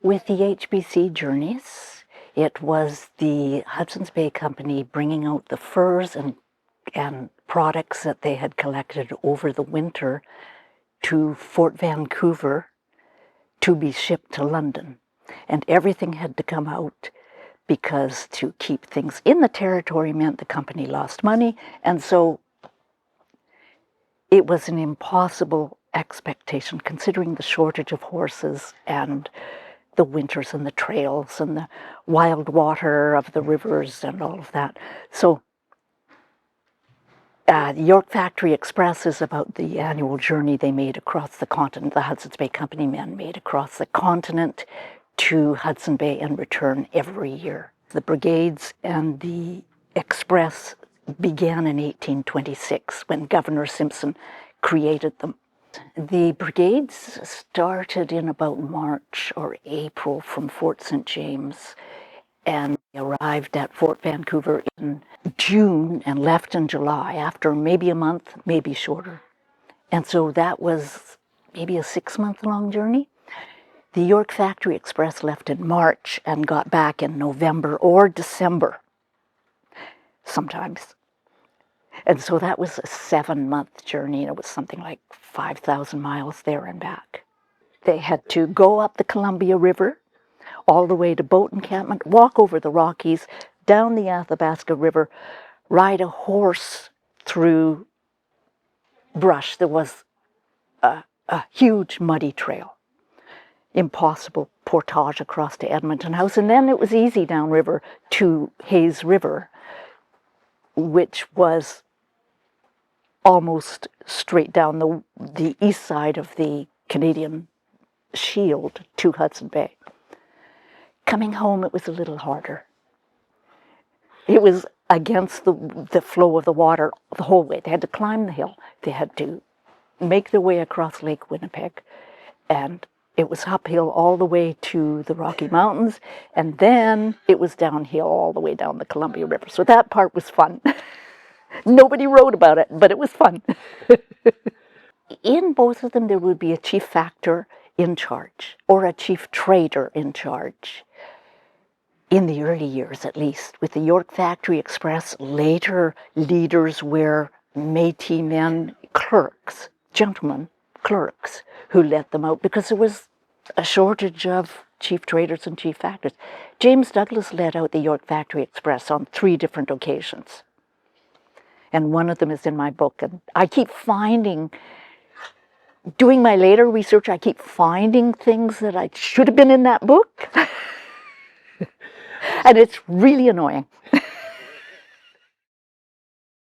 With the HBC journeys, it was the Hudson's Bay Company bringing out the furs and products that they had collected over the winter to Fort Vancouver to be shipped to London. And everything had to come out because to keep things in the territory meant the company lost money. And so it was an impossible expectation considering the shortage of horses and the winters and the trails and the wild water of the rivers and all of that. So the York Factory Express is about the annual journey they made across the continent, the Hudson's Bay Company men made across the continent to Hudson Bay and return every year. The brigades and the express began in 1826 when Governor Simpson created them. The brigades started in about March or April from Fort St. James and arrived at Fort Vancouver in June and left in July after maybe a month, maybe shorter. And so that was maybe a 6-month-long journey. The York Factory Express left in March and got back in November or December sometimes. And so that was a 7-month journey, and it was something like 5,000 miles there and back. They had to go up the Columbia River, all the way to boat encampment, walk over the Rockies, down the Athabasca River, ride a horse through brush. There was a huge muddy trail. Impossible portage across to Edmonton House. And then it was easy downriver to Hayes River, which was almost straight down the east side of the Canadian Shield to Hudson Bay. Coming home, it was a little harder. It was against the flow of the water the whole way. They had to climb the hill. They had to make their way across Lake Winnipeg, and it was uphill all the way to the Rocky Mountains, and then it was downhill all the way down the Columbia River. So that part was fun. Nobody wrote about it, but it was fun. In both of them, there would be a chief factor in charge, or a chief trader in charge. In the early years, at least. With the York Factory Express, later leaders were Métis men, clerks, gentlemen, clerks, who led them out because there was a shortage of chief traders and chief factors. James Douglas led out the York Factory Express on 3 different occasions. And one of them is in my book. And I keep finding, doing my later research, I keep finding things that I should have been in that book. And it's really annoying.